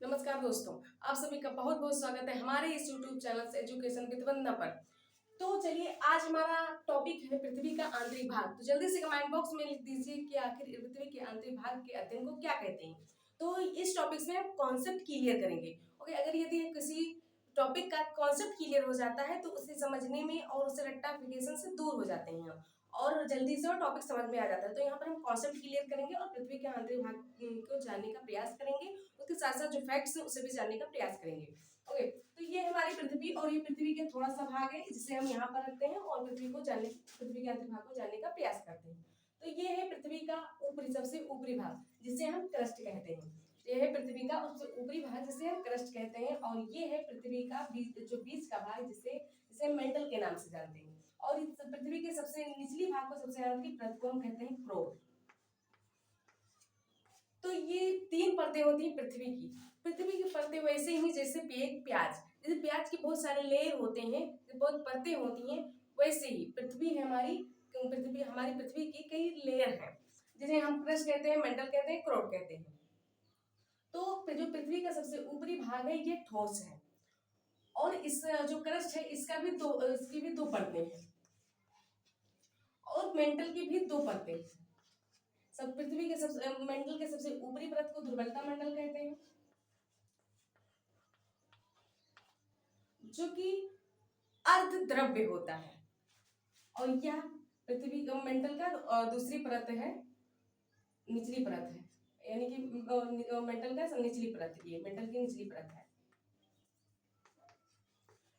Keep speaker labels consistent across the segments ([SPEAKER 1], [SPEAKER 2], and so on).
[SPEAKER 1] नमस्कार दोस्तों, आप सभी का बहुत बहुत स्वागत है हमारे इस YouTube चैनल से एजुकेशन विद वंदना पर। तो चलिए, आज हमारा टॉपिक है पृथ्वी का आंतरिक भाग। तो जल्दी से कमेंट बॉक्स में लिख दीजिए कि आखिर पृथ्वी के आंतरिक भाग के अध्ययन को क्या कहते हैं। तो इस टॉपिक में हम कॉन्सेप्ट क्लियर करेंगे। ओके, अगर यदि किसी टॉपिक का कॉन्सेप्ट क्लियर हो जाता है तो उसे समझने में और उसे रट्टाफिकेशन से दूर हो जाते हैं हम, और जल्दी से वो टॉपिक समझ में आ जाता है। तो यहाँ पर हम कॉन्सेप्ट क्लियर करेंगे और पृथ्वी के आंतरिक भाग को जानने का प्रयास करेंगे। उसके साथ साथ जो फैक्ट्स हैं उसे भी जानने का प्रयास करेंगे। ओके, तो ये हमारी पृथ्वी, और ये पृथ्वी के थोड़ा सा भाग है जिसे हम यहाँ पर रखते हैं और पृथ्वी के आंतरिक भाग को जानने का प्रयास करते हैं। तो ये है पृथ्वी का ऊपरी, सबसे ऊपरी भाग जिसे हम क्रस्ट कहते हैं। ये है पृथ्वी का सबसे ऊपरी भाग जिसे हम क्रस्ट कहते हैं, और ये है पृथ्वी का बीच का भाग जिसे मेंटल के नाम से जानते हैं। और इस पृथ्वी के सबसे निचली भाग को, सबसे आंतरिक परत को हम कहते हैं क्रोर। तो ये तीन परतें होती हैं पृथ्वी की परतें वैसे ही जैसे एक प्याज, जैसे प्याज के बहुत सारे लेयर होते हैं, बहुत परतें होती हैं, वैसे ही पृथ्वी हमारी पृथ्वी की कई लेयर हैं जिन्हें हम क्रस्ट कहते हैं, मेंटल कहते हैं, क्रोड कहते हैं। तो जो पृथ्वी का सबसे ऊपरी भाग है ये ठोस है, और इस जो क्रस्ट है इसकी भी दो परतें हैं, और मेंटल की भी दो परतें हैं। सब पृथ्वी के सबसे मेंटल के सबसे ऊपरी परत को दुर्बलता मंडल कहते हैं, जो कि अर्ध द्रव्य होता है, और यह पृथ्वी मेंटल का दूसरी परत है, निचली परत है, यानी कि मेंटल का निचली परत, ये मेंटल की निचली परत है।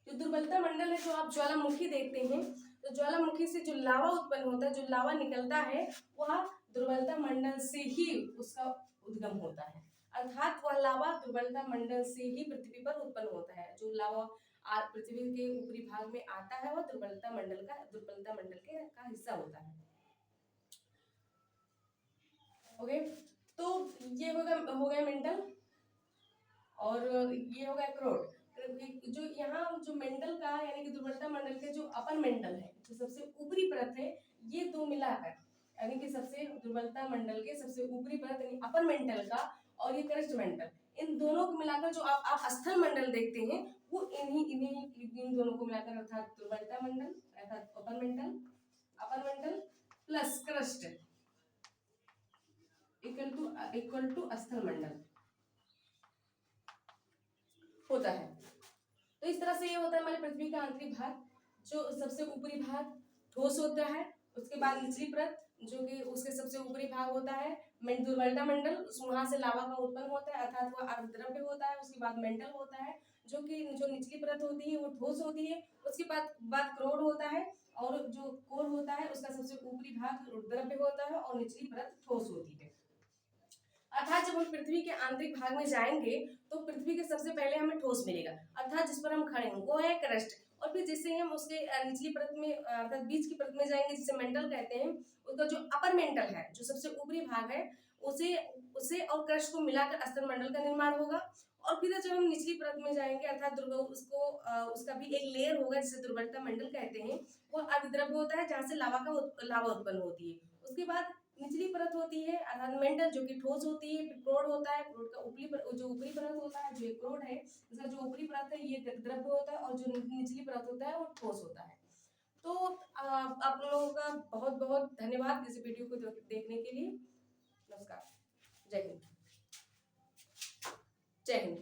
[SPEAKER 1] जो दुर्बलता मंडल है, जो आप ज्वालामुखी देखते हैं, तो ज्वालामुखी से जो लावा उत्पन्न होता है, जो लावा निकलता है, वह दुर्बलता मंडल से ही उसका उद्गम होता है। अर्थात वह लावा दुर्बलता मंडल से ही पृथ्वी पर उत्पन्न होता है। जो लावा पृथ्वी के ऊपरी भाग में आता है वह दुर्बलता मंडल का हिस्सा होता है। ओके, तो ये हो गया मेंटल, और ये हो गया क्रोड। जो यहाँ जो मेंटल का यानी कि दुर्बलता मंडल के जो अपर मेंटल है, जो सबसे ऊपरी परत है, ये दो मिलाकर यानी कि सबसे दुर्बलता मंडल के सबसे ऊपरी परत यानी अपर मेंटल का, और ये क्रस्ट मेंटल, इन दोनों को मिलाकर जो आप स्थल मंडल देखते हैं, वो इन दोनों को मिलाकर अर्थात दुर्बलता मंडल अर्थात upper mantle plus crust equal to स्थल मंडल होता है। तो इस तरह से ये होता है हमारी पृथ्वी का आंतरिक भाग। जो सबसे ऊपरी भाग ठोस होता है, उसके बाद निचली परत जो कि उसके सबसे ऊपरी भाग होता है दुर्बलता मंडल, वहां से लावा का उत्पन्न होता है अर्थात वह अर्धद्रव्य होता है। उसके बाद मेंटल होता है जो निचली परत होती है वो ठोस होती है। उसके बाद क्रोड होता है, और जो कोर होता है उसका सबसे ऊपरी भाग द्रव्य होता है और निचली परत ठोस होती है। अर्थात जब हम पृथ्वी के आंतरिक भाग में जाएंगे तो पृथ्वी के सबसे पहले हमें ठोस मिलेगा, अर्थात जिस पर हम खड़े हैं वो है क्रस्ट। और फिर जैसे हम उसके निचली परत में अर्थात बीच की परत में जाएंगे जिसे मेंटल कहते हैं, उसका जो अपर मेंटल है जो सबसे ऊपरी भाग है उसे और क्रस्ट को मिलाकर स्तन मंडल का निर्माण होगा। और फिर जब हम निचली परत में जाएंगे अर्थात उसका भी एक लेयर होगा जिसे दुर्बलता मंडल कहते हैं, वो अर्धद्रव्य होता है जहाँ से लावा उत्पन्न होती है। उसके बाद निचली परत होती है अर्थात मेंटल जो कि ठोस होती है। फिर क्रोड होता है, क्रोड का जो ऊपरी परत होता है जो एक क्रोड है, इसका जो ऊपरी परत है ये द्रव्य होता है, और जो निचली परत होता है वो ठोस होता है। तो आप लोगों का बहुत बहुत धन्यवाद इस वीडियो को देखने के लिए। नमस्कार, जय हिंद। जय हिंद।